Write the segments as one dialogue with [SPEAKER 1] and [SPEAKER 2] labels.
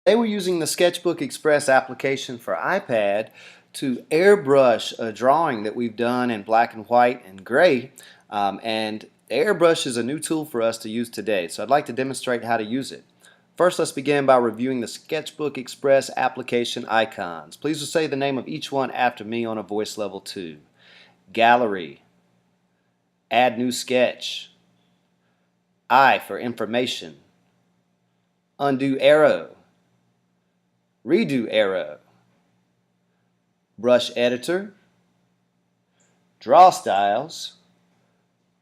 [SPEAKER 1] Today we're using the SketchBook Express application for iPad to airbrush a drawing that we've done in black and white and gray. And airbrush is a new tool for us to use today, so I'd like to demonstrate how to use it. First, let's begin by reviewing the SketchBook Express application icons. Please say the name of each one after me on a voice level 2. Gallery, Add New Sketch, I for Information, Undo Arrow, Redo Arrow, Brush Editor, Draw Styles,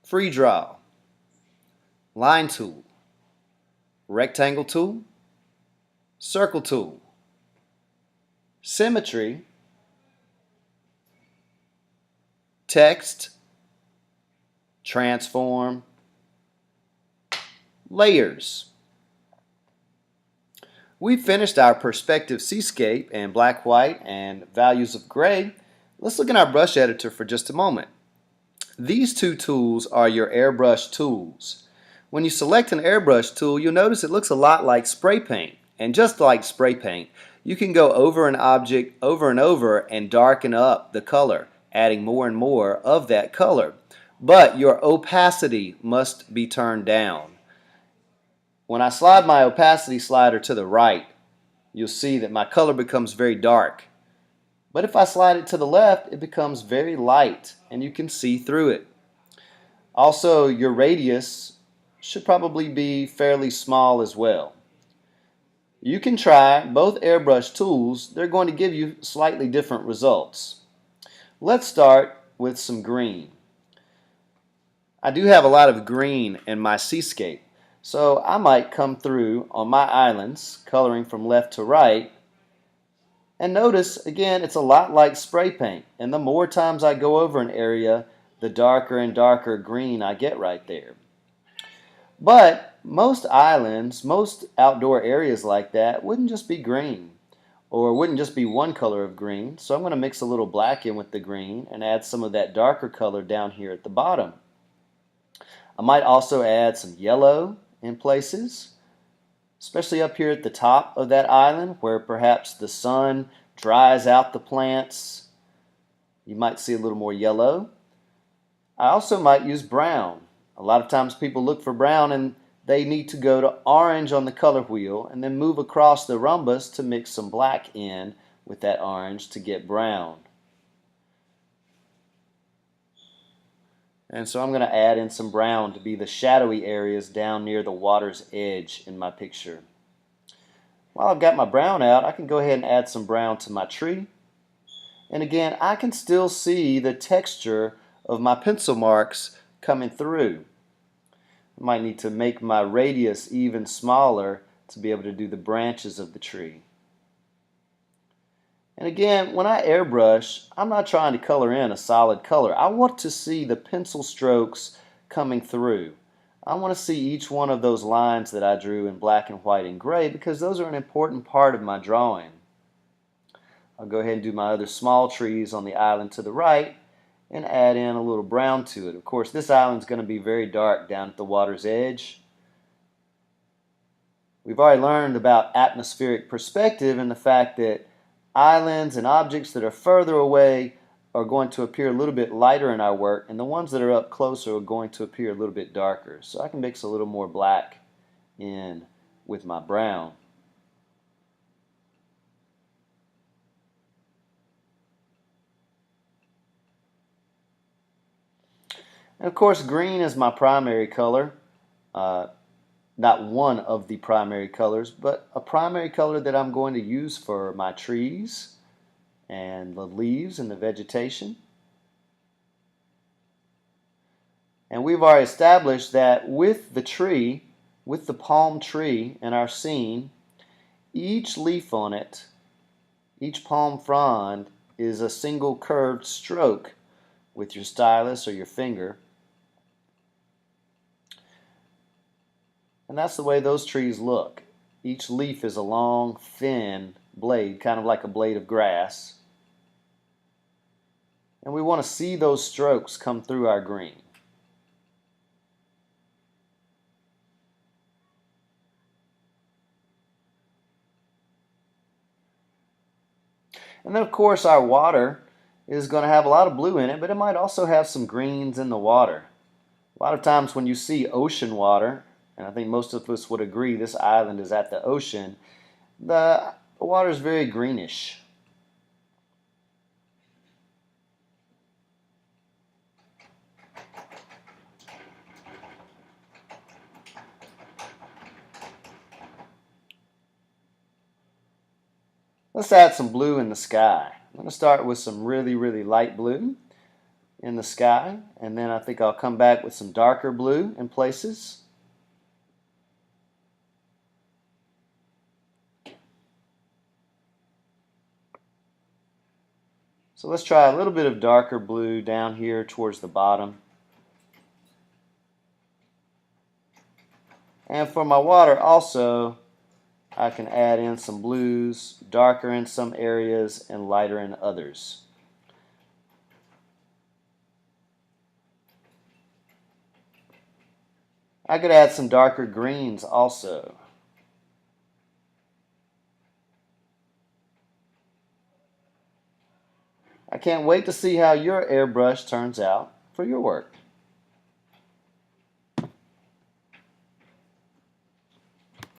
[SPEAKER 1] Free Draw, Line Tool, Rectangle Tool, Circle Tool, Symmetry, Text, Transform, Layers. We've finished our perspective seascape in black, white, and values of gray. Let's look in our brush editor for just a moment. These two tools are your airbrush tools. When you select an airbrush tool, you'll notice it looks a lot like spray paint. And just like spray paint, you can go over an object over and over and darken up the color, adding more and more of that color. But your opacity must be turned down. When I slide my opacity slider to the right, you'll see that my color becomes very dark. But if I slide it to the left, it becomes very light and you can see through it. Also, your radius should probably be fairly small as well. You can try both airbrush tools. They're going to give you slightly different results. Let's start with some green. I do have a lot of green in my seascape. So I might come through on my islands, coloring from left to right, and notice again it's a lot like spray paint, and the more times I go over an area, the darker and darker green I get right there. But most islands, most outdoor areas like that wouldn't just be green, or wouldn't just be one color of green, so I'm going to mix a little black in with the green and add some of that darker color down here at the bottom. I might also add some yellow in places, especially up here at the top of that island where perhaps the sun dries out the plants. You might see a little more yellow. I also might use brown. A lot of times people look for brown and they need to go to orange on the color wheel and then move across the rhombus to mix some black in with that orange to get brown. And so I'm going to add in some brown to be the shadowy areas down near the water's edge in my picture. While I've got my brown out, I can go ahead and add some brown to my tree. And again, I can still see the texture of my pencil marks coming through. I might need to make my radius even smaller to be able to do the branches of the tree. And again, when I airbrush, I'm not trying to color in a solid color. I want to see the pencil strokes coming through. I want to see each one of those lines that I drew in black and white and gray because those are an important part of my drawing. I'll go ahead and do my other small trees on the island to the right and add in a little brown to it. Of course, this island's going to be very dark down at the water's edge. We've already learned about atmospheric perspective and the fact that islands and objects that are further away are going to appear a little bit lighter in our work, and the ones that are up closer are going to appear a little bit darker. So I can mix a little more black in with my brown. And of course, green is my primary color. Not one of the primary colors, but a primary color that I'm going to use for my trees and the leaves and the vegetation. And we've already established that with the tree, with the palm tree in our scene, each leaf on it, each palm frond is a single curved stroke with your stylus or your finger. And that's the way those trees look. Each leaf is a long, thin blade, kind of like a blade of grass. And we want to see those strokes come through our green. And then of course our water is going to have a lot of blue in it, but it might also have some greens in the water. A lot of times when you see ocean water, and I think most of us would agree this island is at the ocean, the water is very greenish. Let's add some blue in the sky. I'm going to start with some really light blue in the sky, and then I think I'll come back with some darker blue in places. So let's try a little bit of darker blue down here towards the bottom. And for my water also, I can add in some blues, darker in some areas and lighter in others. I could add some darker greens also. I can't wait to see how your airbrush turns out for your work.